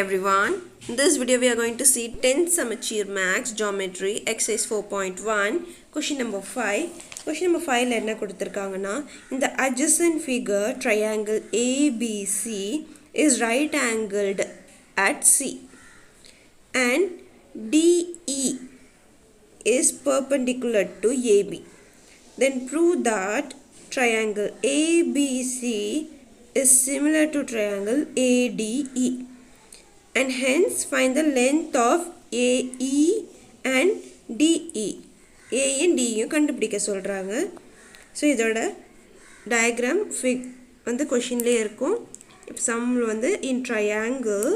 everyone. In this video we are going to see 10th Samacheer Max Geometry exercise 4.1 question number 5. Question number 5 la enna kuduthirukanga in the adjacent figure triangle ABC is right angled at C and DE is perpendicular to AB. Then prove that triangle ABC is similar to triangle ADE and hence find the length of AE and DE. A and D கண்டுபிடிக்க சொல்றாங்க. So இதோட diagram வந்து questionலயே இருக்கும். இப்போ sum வந்து in triangle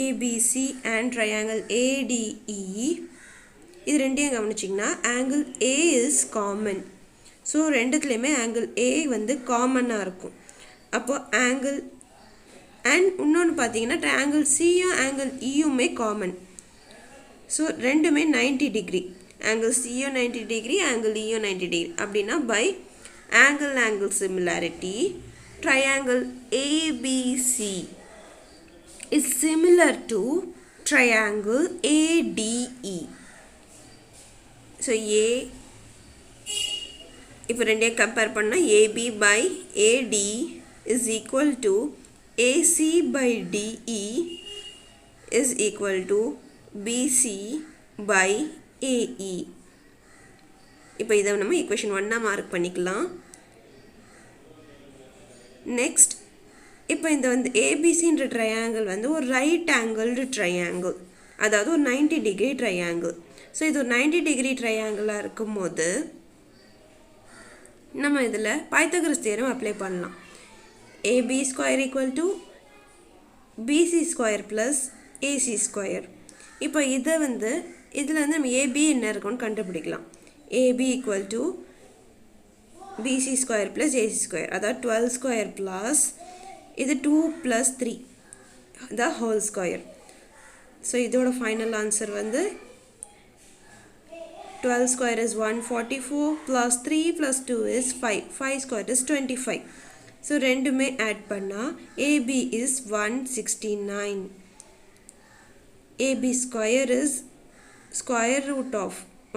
ABC and triangle ADE இது ரெண்டையும் கவனிச்சிங்கன்னா angle A is common. So ரெண்டுத்துலயுமே angle A வந்து காமனா இருக்கும். அப்போ angle and இன்னொன்று பார்த்தீங்கன்னா triangle C யும் angle E யுமே காமன். ஸோ ரெண்டுமே 90 டிகிரி. angle C யும் 90 டிகிரி angle E யும் 90 டிகிரி அப்படின்னா by angle similarity triangle ABC is similar to triangle ADE. So A இப்போ ரெண்டையும் கம்பேர் பண்ணால் AB by AD is equal to AC by DE is equal to BC by AE. இப்போ இதை நம்ம equation 1 mark பண்ணிக்கலாம். Next இப்போ இந்த வந்து ABCன்ற ட்ரையாங்கிள் வந்து ஒரு ரைட் ஆங்கிள்டு ட்ரையாங்கிள், அதாவது ஒரு 90 டிகிரி ட்ரையாங்கிள். ஸோ இது ஒரு 90 டிகிரி ட்ரையாங்கிளாக இருக்கும்போது நம்ம இதில் பைத்தகரஸ் தியரம் அப்ளை பண்ணலாம். AB square equal to BC square plus AC square. இப்போ இதை வந்து இதில் வந்து நம்ம AB என்ன இருக்குன்னு கண்டுபிடிக்கலாம். AB equal to BC square plus AC square, அதாவது 12 square plus இது 2 plus 3 the whole square. So இதோட ஃபைனல் ஆன்சர் வந்து 12 square is 144 plus 3 plus 2 is 5. 5 square is 25. So ரெண்டுமே add பண்ணா AB is 169. AB square is square root of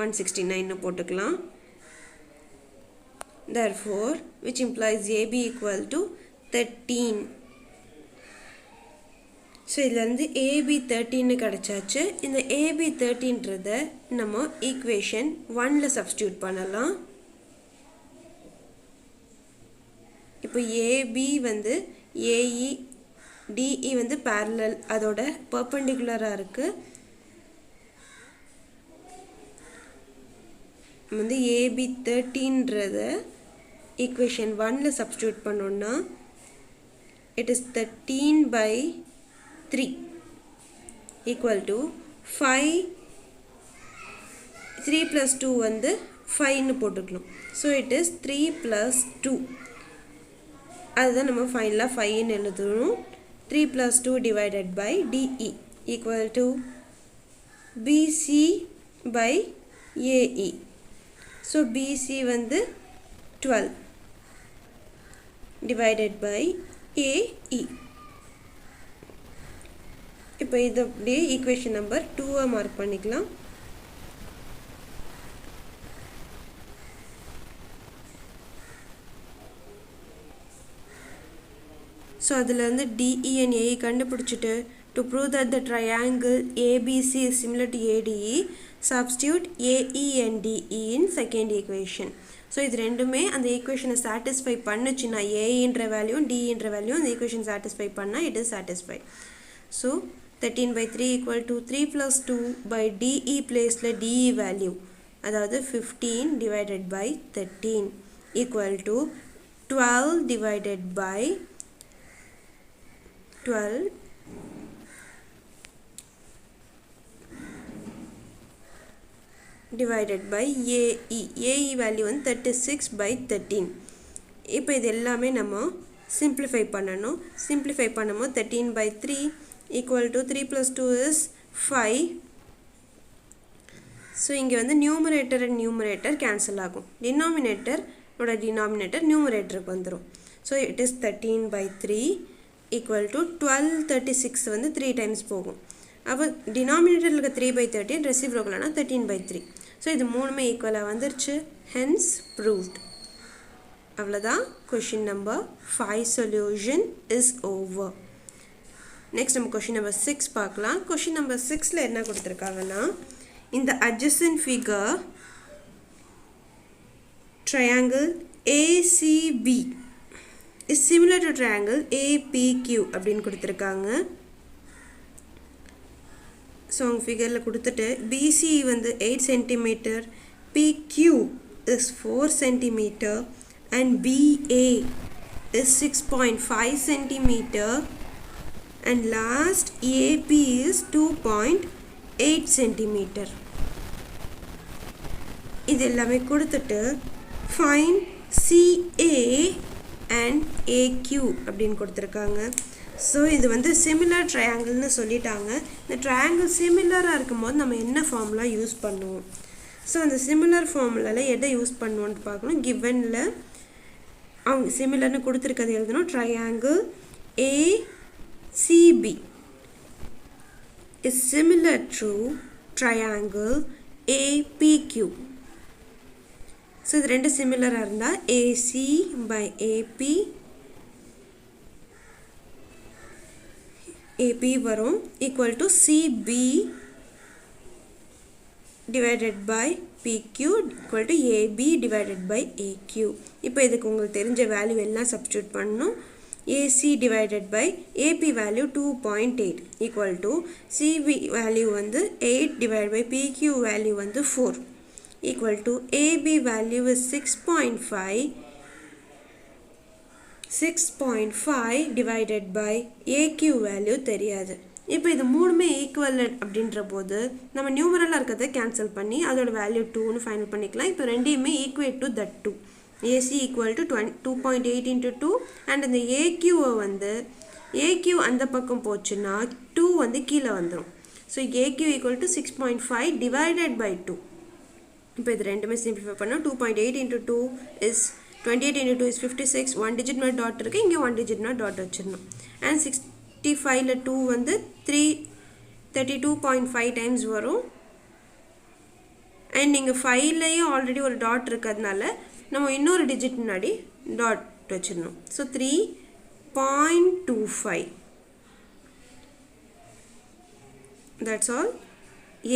169 போட்டுக்கலாம். Therefore, which implies AB equal to 13. So இதிலேருந்து AB 13 கிடச்சாச்சு. இந்த AB 13ன்றதை நம்ம equation 1ல் substitute பண்ணலாம். இப்போ AB வந்து AE DE வந்து parallel, அதோட perpendicular-ஆ இருக்கு. வந்து AB 13ன்றதை ஈக்குவேஷன் 1ல் சப்ஸ்டியூட் பண்ணோம்னா it is 13 by 3 equal to 5. 3 plus 2 வந்து 5 போட்டுக்கலாம். So it is 3 plus 2. அதுதான் நம்ம ஃபைனலாக 5 எழுதணும். 3 plus 2 divided by DE equal to BC by AE. So BC வந்து 12 divided by AE. இப்போ இது அப்படியே ஈக்குவேஷன் நம்பர் 2 மார்க் பண்ணிக்கலாம். ஸோ அதில் வந்து DE and AE கண்டுபிடிச்சிட்டு to prove that the triangle ABC is similar to ADE, substitute AE and DE in second equation. So இது ரெண்டுமே அந்த ஈக்குவேஷனை சாட்டிஸ்ஃபை பண்ணுச்சுன்னா AEன்ற வேல்யூ DEன்ற வேல்யூ அந்த ஈக்குவேஷன் சாட்டிஸ்ஃபை பண்ணால் it is satisfied. So 13 by 3 equal to 3 plus 2 by DE placeல DE value, அதாவது 15 divided by 13 equal to 12 divided by 12 divided by AE. AE value வந்து 36 by 13. இப்போ இது எல்லாமே நம்ம simplify பண்ணணும். simplify பண்ணும்போது 13 by 3 equal to 3 plus 2 is 5. So இங்கே வந்து numerator and numerator cancel ஆகும். denominator numerator numerator வந்துரும். So it is 13 by 3 equal to 1236 வந்து 3 times போகும். அப்போ denominator இருக்க 3/13 reciprocal 13/3. ஸோ இது மூணுமே ஈக்குவலாக வந்துருச்சு. hence proved. அவ்வளோதான். question number 5 solution is over. next நம்ம question number 6 பார்க்கலாம். question number 6ல என்ன கொடுத்துருக்காங்கன்னா, இந்த adjacent figure triangle ACB is similar to triangle APQ அப்படின்னு கொடுத்துருக்காங்க. ஸோ அவங்க ஃபிகரில் கொடுத்துட்டு BC வந்து 8 cm, PQ is 4 cm and BA is 6.5 cm and last AP is 2.8 cm. இது எல்லாமே கொடுத்துட்டு find CA and AQ அப்படின்னு கொடுத்துருக்காங்க. ஸோ இது வந்து சிமிலர் ட்ரையாங்கிள்னு சொல்லிட்டாங்க. இந்த ட்ரையாங்கிள் சிமிலராக இருக்கும்போது நம்ம என்ன ஃபார்முலா யூஸ் பண்ணுவோம்? ஸோ அந்த சிமிலர் ஃபார்முலாவில் எதை யூஸ் பண்ணுவோன்ட்டு பார்க்கணும். கிவனில் அவங்க சிமிலர்னு கொடுத்துருக்கிறது எழுதணும். Triangle ACB is similar to triangle APQ. So இது ரெண்டு சிமிலராக இருந்தால் AC by AP வரும் equal to CB divided by PQ equal to AB divided by AQ. இப்போ இதுக்கு உங்களுக்கு தெரிஞ்ச வேல்யூ எல்லாம் சப்ஸ்டியூட் பண்ணணும். AC divided by AP value 2.8 equal to CB value வந்து 8 divided by PQ value வந்து 4 equal to AB value is 6.5 divided by AQ value தெரியாது. இப்போ இது மூணுமே ஈக்குவலன்ட் அப்படின்ற போது நம்ம நியூமரலாக இருக்கிறத கேன்சல் பண்ணி அதோட வேல்யூ 2ன்னு ஃபைனல் பண்ணிக்கலாம். இப்போ ரெண்டையுமே equate to that 2. AC equal to 2.8 into 2 and இந்த AQவை வந்து AQ அந்த பக்கம் போச்சுன்னா 2 வந்து கீழே வந்துடும். So AQ equal to 6.5 divided by 2. இப்போ இது ரெண்டுமே சிம்பிளிஃபை பண்ணோம். 2.8 into 2 is 28 into 2 is 56. 1 digit மேலே டாட் இருக்குது, இங்கே 1 digit மேலே டாட் வச்சிடணும். அண்ட் 65ல் 2 வந்து 32.5 டைம்ஸ் வரும். அண்ட் நீங்கள் 5லேயும் ஆல்ரெடி ஒரு டாட் இருக்கிறதுனால நம்ம இன்னொரு டிஜிட் முன்னாடி டாட் வச்சிடணும். So 3.25. That's all.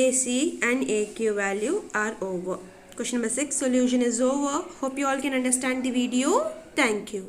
AC and AQ value are over. Question number 6 solution is over. Hope you all can understand the video. Thank you.